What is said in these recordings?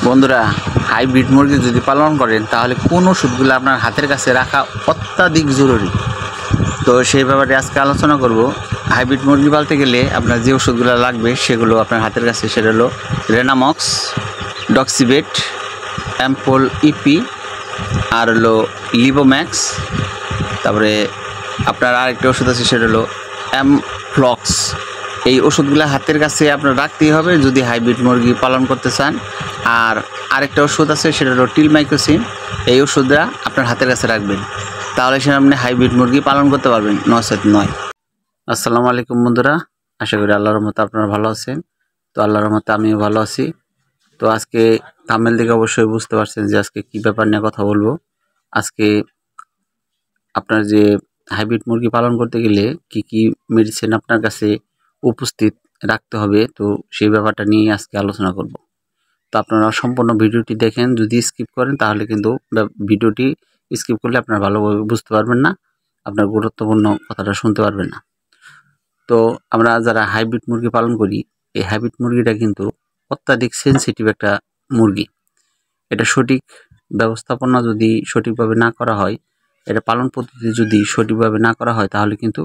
বন্ধুরা, হাইব্রিড মুরগি যদি পালন করেন তাহলে কোন ওষুধগুলো আপনার হাতের কাছে রাখা অত্যাধিক জরুরি। তো সেই ব্যাপারে আজকে আলোচনা করব। হাইব্রিড মুরগি পালতে গেলে আপনার যে ওষুধগুলো লাগবে সেগুলো আপনার হাতের কাছে, সেটা হলো রেনামক্স, ডক্সিবেট, অ্যাম্পল ইপি, আর হলো লিবোম্যাক্স। তারপরে আপনার আরেকটা ওষুধ আছে, সেটা হলো অ্যামফ্লক্স। এই ওষুধগুলো হাতের কাছে আপনার রাখতেই হবে যদি হাইব্রিড মুরগি পালন করতে চান। আর আরেকটা ওষুধ আছে, সেটা হলো টিলমাইকোসিন। এই ওষুধটা আপনার হাতের কাছে রাখবেন, তাহলে সে আপনি হাইব্রিড মুরগি পালন করতে পারবেন, নয়। আসসালামু আলাইকুম বন্ধুরা, আশা করি আল্লাহর রহমতে আপনারা ভালো আছেন। তো আল্লাহর রহমতে আমিও ভালো আছি। তো আজকে থাম্বনেল দেখে অবশ্যই বুঝতে পারছেন যে আজকে কী ব্যাপার নিয়ে কথা বলবো। আজকে আপনার যে হাইব্রিড মুরগি পালন করতে গেলে কি কি মেডিসিন আপনার কাছে উপস্থিত রাখতে হবে, তো সেই ব্যাপারটা নিয়ে আজকে আলোচনা করব। তো আপনারা সম্পূর্ণ ভিডিওটি দেখেন। যদি স্কিপ করেন তাহলে কিন্তু ভিডিওটি স্কিপ করলে আপনারা ভালোভাবে বুঝতে পারবেন না, আপনার গুরুত্বপূর্ণ কথাটা শুনতে পারবেন না। তো আমরা যারা হাইব্রিড মুরগি পালন করি, এই হাইব্রিড মুরগিটা কিন্তু অত্যাধিক সেনসিটিভ একটা মুরগি। এটা সঠিক ব্যবস্থাপনা যদি সঠিকভাবে না করা হয়, এটা পালন পদ্ধতি যদি সঠিকভাবে না করা হয়, তাহলে কিন্তু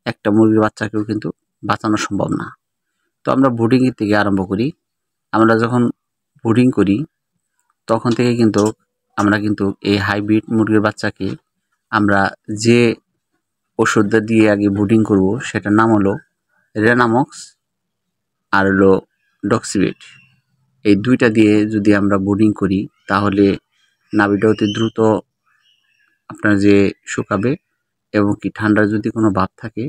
একটা মুরগির বাচ্চাকেও কিন্তু বাঁচানো সম্ভব না। তো আমরা ব্রুডিংয়ের থেকে আরম্ভ করি। আমরা যখন ব্রুডিং করি তখন থেকে কিন্তু আমরা কিন্তু এই হাইব্রিড মুরগির বাচ্চাকে আমরা যে ওষুধটা দিয়ে আগে ব্রুডিং করব, সেটার নাম হলো রেনামক্স আর হলো ডক্সিবেট। এই দুইটা দিয়ে যদি আমরা ব্রুডিং করি তাহলে নাভিটা অতি দ্রুত আপনার যে শুকাবে, এবং কি ঠান্ডার যদি কোনো ভাব থাকে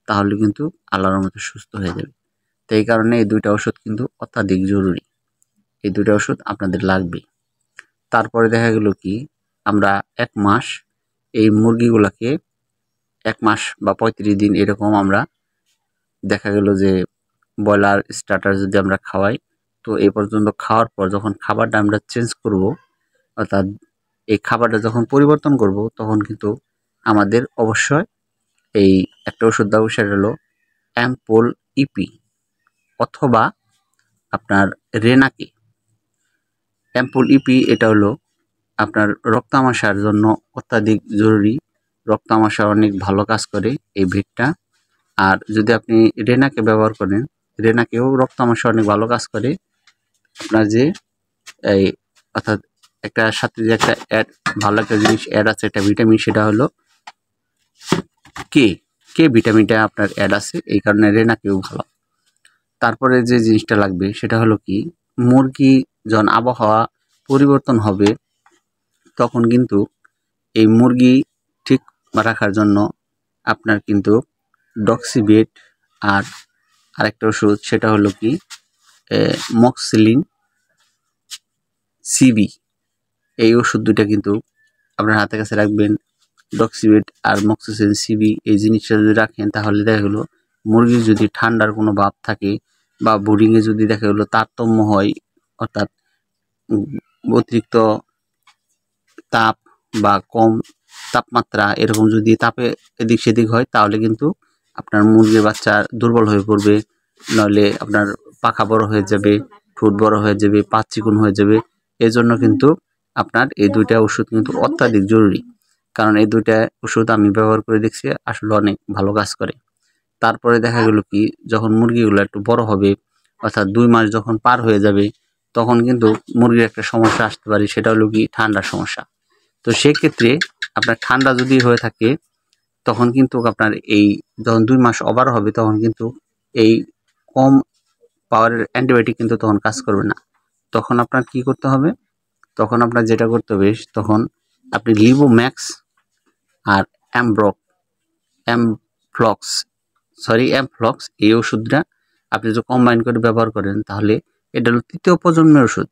তাহলে কিন্তু আল্লাহর মতো সুস্থ হয়ে যাবে। তো এই কারণে এই দুইটা ওষুধ কিন্তু অত্যাধিক জরুরি। এই দুইটা ওষুধ আপনাদের লাগবে। তারপরে দেখা গেল কি, আমরা 1 মাস এই মুরগিগুলোকে 1 মাস বা 35 দিন এরকম আমরা দেখা গেল যে ব্রয়লার স্টার্টার যদি আমরা খাওয়াই, তো এই পর্যন্ত খাওয়ার পর যখন খাবারটা আমরা চেঞ্জ করব, অর্থাৎ এই খাবারটা যখন পরিবর্তন করব, তখন কিন্তু আমাদের অবশ্যই এই একটা ওষুধ দেবো, সেটা হলো অ্যাম্পল ইপি অথবা আপনার রেনাকে। অ্যাম্পল ইপি এটা হলো আপনার রক্তামাশার জন্য অত্যাধিক জরুরি। রক্তামাশা অনেক ভালো কাজ করে এই ভিটটা। আর যদি আপনি রেনাকে ব্যবহার করেন, রেনাকেও রক্তামাশা অনেক ভালো কাজ করে। আপনার যে এই অর্থাৎ একটা সাথে যে একটা ভালো একটা জিনিস অ্যাড আছে, একটা ভিটামিন, সেটা হলো কে ভিটামিনটা আপনার অ্যাড আছে, এই কারণে রেনাকেও ভালো। তারপরে যে জিনিসটা লাগবে সেটা হলো কি, মুরগি যখন আবহাওয়া পরিবর্তন হবে তখন কিন্তু এই মুরগি ঠিক রাখার জন্য আপনার কিন্তু ডক্সিবেট আর আরেকটা ওষুধ, সেটা হলো কি মক্সিলিন সিবি। এই ওষুধ দুটা কিন্তু আপনার হাতের কাছে রাখবেন। ডক্সিবেট আর মক্সিলিন সিবি এই জিনিসটা যদি রাখেন, তাহলে দেখা গেলো মুরগির যদি ঠান্ডার কোনো ভাব থাকে বা ব্রুডিংয়ে যদি দেখা গেলো তারতম্য হয়, অর্থাৎ অতিরিক্ত তাপ বা কম তাপমাত্রা, এরকম যদি তাপে এদিক সেদিক হয়, তাহলে কিন্তু আপনার মুরগির বাচ্চা দুর্বল হয়ে পড়বে। নইলে আপনার পাখা বড় হয়ে যাবে, ঠোঁট বড় হয়ে যাবে, পা চিকন হয়ে যাবে। এজন্য কিন্তু আপনার এই দুইটা ওষুধ কিন্তু অত্যাধিক জরুরি। কারণ এই দুইটা ওষুধ আমি ব্যবহার করে দেখছি, আসলে অনেক ভালো কাজ করে। তারপরে দেখা গেল কি, যখন মুরগিগুলো একটু বড় হবে, অর্থাৎ 2 মাস যখন পার হয়ে যাবে, তখন কিন্তু মুরগির একটা সমস্যা আসতে পারে, সেটা হলো কি ঠান্ডার সমস্যা। তো সেক্ষেত্রে আপনার ঠান্ডা যদি হয়ে থাকে, তখন কিন্তু আপনার এই যখন 2 মাস ওভার হবে, তখন কিন্তু এই কম পাওয়ারের অ্যান্টিবায়োটিক কিন্তু তখন কাজ করবে না। তখন আপনার কি করতে হবে, তখন আপনার যেটা করতে হবে, তখন আপনি লিবোম্যাক্স আর অ্যামফ্লক্স এই ওষুধটা আপনি যদি কম্বাইন করে ব্যবহার করেন, তাহলে এটা হলো 3য় প্রজন্মের ওষুধ।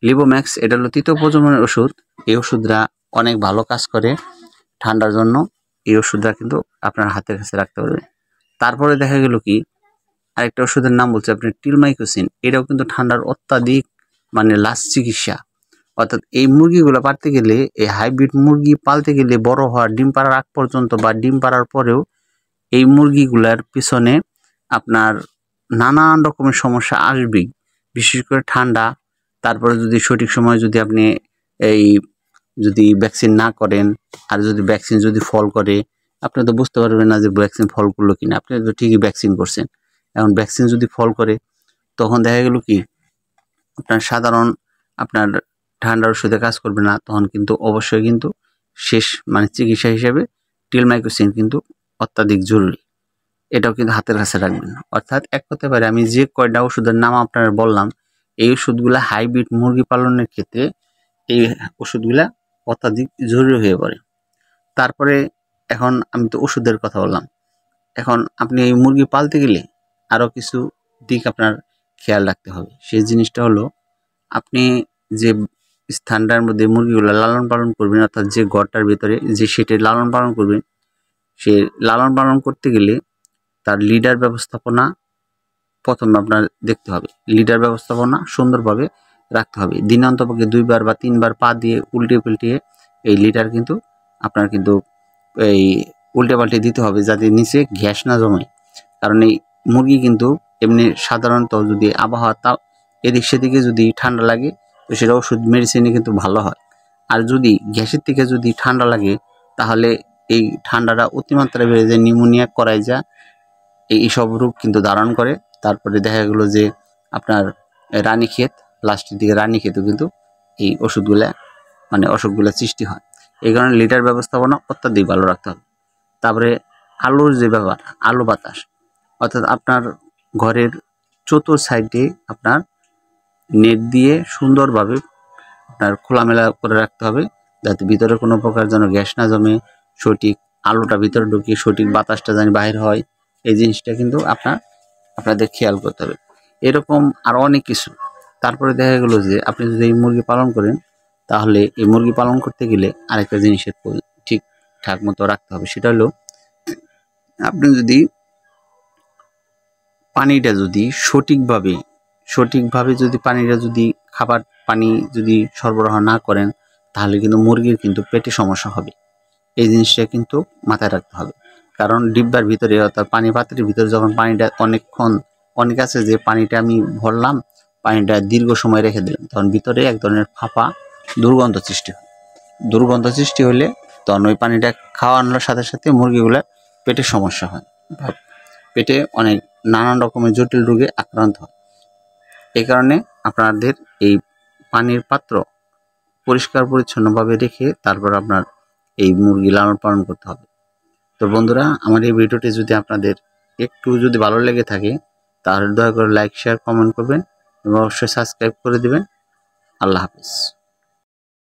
লিবোম্যাক্স এটা হলো 3য় প্রজন্মের ওষুধ। এই ওষুধটা অনেক ভালো কাজ করে ঠান্ডার জন্য। এই ওষুধটা কিন্তু আপনার হাতের কাছে রাখতে পারবেন। তারপরে দেখা গেল কি, আরেকটা ওষুধের নাম বলছে আপনি টিলমাইকোসিন। এটাও কিন্তু ঠান্ডার অত্যাধিক লাস্ট চিকিৎসা। অর্থাৎ এই মুরগিগুলো পালতে গেলে, এই হাইব্রিড মুরগি পালতে গেলে, বড় হওয়ার ডিম পাড়ার আগ পর্যন্ত বা ডিম পাড়ার পরেও এই মুরগিগুলার পিছনে আপনার নানান রকমের সমস্যা আসবেই। বিশেষ করে ঠান্ডা, তারপরে যদি সঠিক সময় যদি আপনি এই যদি ভ্যাকসিন না করেন, আর যদি ভ্যাকসিন যদি ফল করে, আপনি তো বুঝতে পারবেন না যে ভ্যাকসিন ফল করলো কিনা। আপনি তো ঠিকই ভ্যাকসিন করছেন, এখন ভ্যাকসিন যদি ফল করে তখন দেখা গেল কি আপনার সাধারণ আপনার ঠান্ডার ওষুধে কাজ করবে না, তখন কিন্তু অবশ্যই কিন্তু শেষ মানে চিকিৎসা হিসেবে টেলমাইক্রোসিন কিন্তু অত্যাধিক জরুরি। এটাও কিন্তু হাতের কাছে রাখবেন। অর্থাৎ এক হতে পারে আমি যে কয়টা ওষুধের নাম আপনার বললাম, এই ওষুধগুলা হাইব্রিড মুরগি পালনের ক্ষেত্রে এই ওষুধগুলা অত্যাধিক জরুরি হয়ে পড়ে। তারপরে এখন আমি তো ওষুধের কথা বললাম, এখন আপনি এই মুরগি পালতে গেলে আরও কিছু দিক আপনার খেয়াল রাখতে হবে। সেই জিনিসটা হলো আপনি যে স্থানটার মধ্যে মুরগিগুলো লালন পালন করবেন, অর্থাৎ যে ঘরটার ভিতরে যে সেটে লালন পালন করবেন, সে লালন পালন করতে গেলে তার লিডার ব্যবস্থাপনা প্রথমে আপনার দেখতে হবে। লিডার ব্যবস্থাপনা সুন্দরভাবে রাখতে হবে। দিনে অন্তপক্ষে 2 বার বা 3 বার পা দিয়ে উল্টে পাল্টিয়ে এই লিডার কিন্তু আপনার কিন্তু এই উল্টে পাল্টে দিতে হবে, যাতে নিচে গ্যাস না জমে। কারণ এই মুরগি কিন্তু এমনি সাধারণত যদি আবহাওয়া তাও এদিক সেদিকে যদি ঠান্ডা লাগে, তো সেটা ওষুধ মেডিসিনে কিন্তু ভালো হয়। আর যদি গ্যাসের থেকে যদি ঠান্ডা লাগে, তাহলে এই ঠান্ডাটা অতিমাত্রায় বেড়ে যায়, নিউমোনিয়া করায় যা এইসব রোগ কিন্তু ধারণ করে। তারপরে দেখা গেলো যে আপনার রানীক্ষেত, লাস্টের দিকে রানীক্ষেতও কিন্তু এই ওষুধগুলা মানে অসুখগুলা সৃষ্টি হয়। এই কারণে লিটার ব্যবস্থাপনা অত্যাধিক ভালো রাখতে হবে। তারপরে আলোর যে ব্যাপার, আলো বাতাস, অর্থাৎ আপনার ঘরের চতুর সাইডে আপনার নেট দিয়ে সুন্দরভাবে আপনার খোলামেলা করে রাখতে হবে, যাতে ভিতরে কোনো প্রকার যেন গ্যাস না জমে, সঠিক আলোটা ভিতরে ঢুকিয়ে সঠিক বাতাসটা যেন বাইর হয়। এই জিনিসটা কিন্তু আপনাদের খেয়াল করতে হবে। এরকম আরও অনেক কিছু। তারপরে দেখা গেলো যে আপনি যদি এই মুরগি পালন করেন, তাহলে এই মুরগি পালন করতে গেলে আরেকটা জিনিসের ঠিকঠাক মতো রাখতে হবে। সেটা হলো আপনি যদি পানিটা যদি সঠিকভাবে যদি পানিটা যদি খাবার পানি যদি সরবরাহ না করেন, তাহলে কিন্তু মুরগির কিন্তু পেটে সমস্যা হবে। এই জিনিসটা কিন্তু মাথায় রাখতে হবে। কারণ ডিব্বার ভিতরে অর্থাৎ পানি পাত্রের ভিতরে যখন পানিটা অনেক আছে যে পানিটা আমি ভরলাম, পানিটা দীর্ঘ সময় রেখে দিলাম, তখন ভিতরে এক ধরনের ফাঁপা দুর্গন্ধ সৃষ্টি হয়। দুর্গন্ধ সৃষ্টি হলে তখন ওই পানিটা খাওয়ানোর সাথে সাথে মুরগিগুলোর পেটে সমস্যা হয়, পেটে অনেক নানান রকমের জটিল রোগে আক্রান্ত হয়। এই কারণে আপনাদের এই পানির পাত্র পরিষ্কার পরিচ্ছন্নভাবে রেখে তারপর আপনার এই মুরগি লালন পালন করতে হবে। তো বন্ধুরা, আমার এই ভিডিওটি যদি আপনাদের একটু যদি ভালো লেগে থাকে, তাহলে দয়া করে লাইক, শেয়ার, কমেন্ট করবেন এবং অবশ্যই সাবস্ক্রাইব করে দিবেন। আল্লাহ হাফেজ।